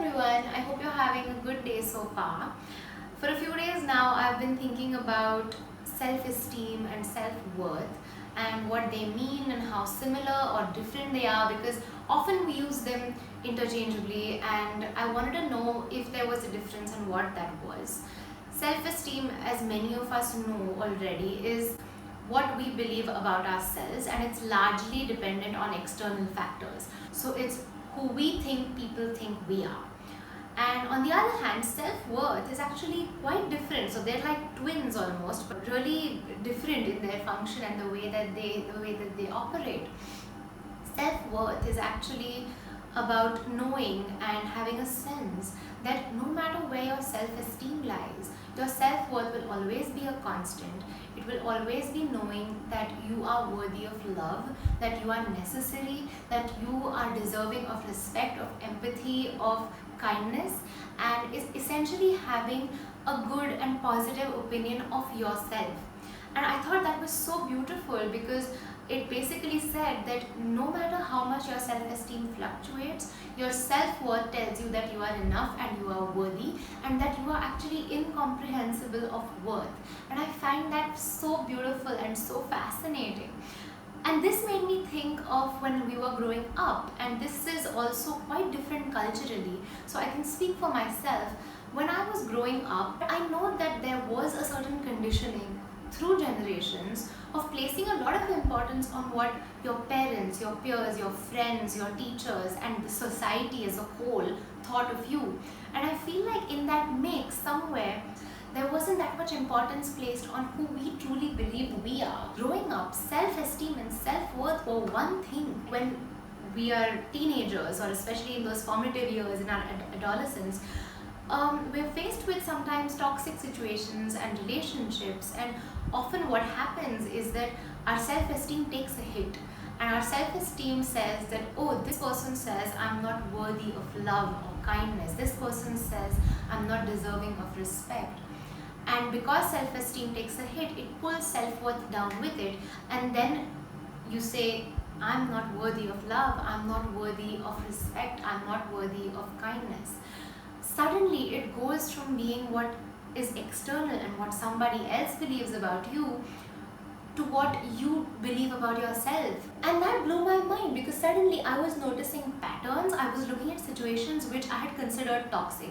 everyone, I hope you're having a good day so far. For a few days now, I've been thinking about self-esteem and self-worth and what they mean and how similar or different they are, because often we use them interchangeably, and I wanted to know if there was a difference and what that was. Self-esteem, as many of us know already, is what we believe about ourselves, and it's largely dependent on external factors. So it's who we think people think we are. And on the other hand, self-worth is actually quite different. So they're like twins almost, but really different in their function and the way that they operate. Self-worth is actually about knowing and having a sense that no matter where your self-esteem lies, your self-worth will always be a constant. It will always be knowing that you are worthy of love, that you are necessary, that you are deserving of respect, of empathy, of kindness, and is essentially having a good and positive opinion of yourself. And I thought that was so beautiful, because it basically said that no matter how much your self-esteem fluctuates, your self-worth tells you that you are enough and you are worthy, and that you are actually incomprehensible of worth. And I find that so beautiful and so fascinating. And this made me think of when we were growing up, and this is also quite different culturally. So I can speak for myself. When I was growing up, I know that there was a certain conditioning through generations of placing a lot of importance on what your parents, your peers, your friends, your teachers, and the society as a whole thought of you. And I feel like in that mix somewhere, there wasn't that much importance placed on who we truly believe we are. Growing up, self-esteem and self-worth were one thing. When we are teenagers, or especially in those formative years in our adolescence, we're faced with sometimes toxic situations and relationships, and often what happens is that our self-esteem takes a hit, and our self-esteem says that, oh, this person says I'm not worthy of love or kindness, this person says I'm not deserving of respect. And because self-esteem takes a hit, it pulls self-worth down with it, and then you say, I'm not worthy of love, I'm not worthy of respect, I'm not worthy of kindness. Suddenly it goes from being what is external and what somebody else believes about you to what you believe about yourself. And that blew my mind, because suddenly I was noticing patterns, I was looking at situations which I had considered toxic.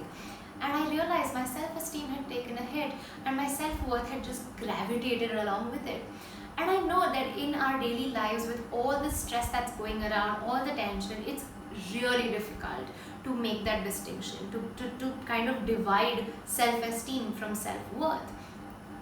And I realized my self-esteem had taken a hit, and my self-worth had just gravitated along with it. And I know that in our daily lives, with all the stress that's going around, all the tension, it's really difficult to make that distinction, to kind of divide self-esteem from self-worth.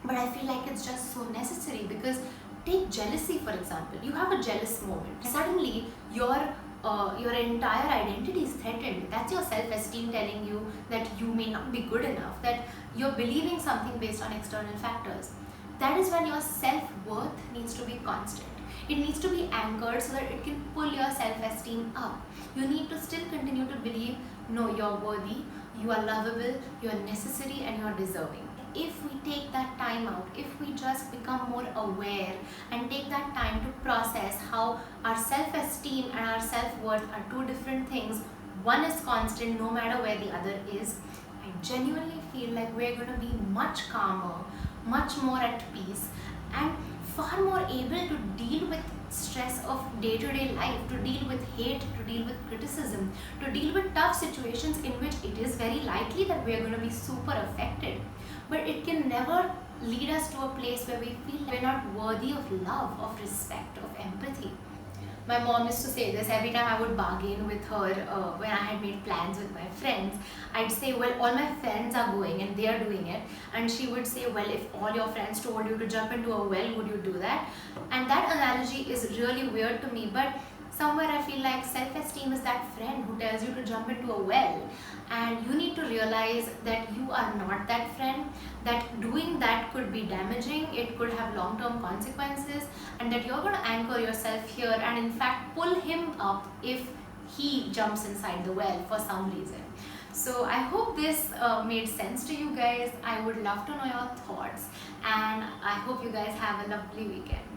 But I feel like it's just so necessary, because take jealousy for example. You have a jealous moment, suddenly your entire identity is threatened. That's your self-esteem telling you that you may not be good enough, that you're believing something based on external factors. That is when your self-worth needs to be constant. It needs to be anchored so that it can pull your self-esteem up. You need to still continue to believe, no, you're worthy, you are lovable, you're necessary, and you're deserving. If we take that time out, if we just become more aware and take that time to process how our self-esteem and our self-worth are two different things, one is constant no matter where the other is, I genuinely feel like we're going to be much calmer, much more at peace, and far more able to deal with stress of day-to-day life, to deal with hate, to deal with criticism, to deal with tough situations in which it is very likely that we are going to be super affected. But it can never lead us to a place where we feel we're not worthy of love, of respect, of empathy. My mom used to say this every time I would bargain with her when I had made plans with my friends. I'd say, well, all my friends are going and they are doing it. And she would say, well, if all your friends told you to jump into a well, would you do that? And that analogy is really weird to me, but somewhere I feel like self-esteem is that friend who tells you to jump into a well, and you need to realize that you are not that friend, that doing that could be damaging, it could have long-term consequences, and that you're going to anchor yourself here and in fact pull him up if he jumps inside the well for some reason. So I hope this made sense to you guys. I would love to know your thoughts, and I hope you guys have a lovely weekend.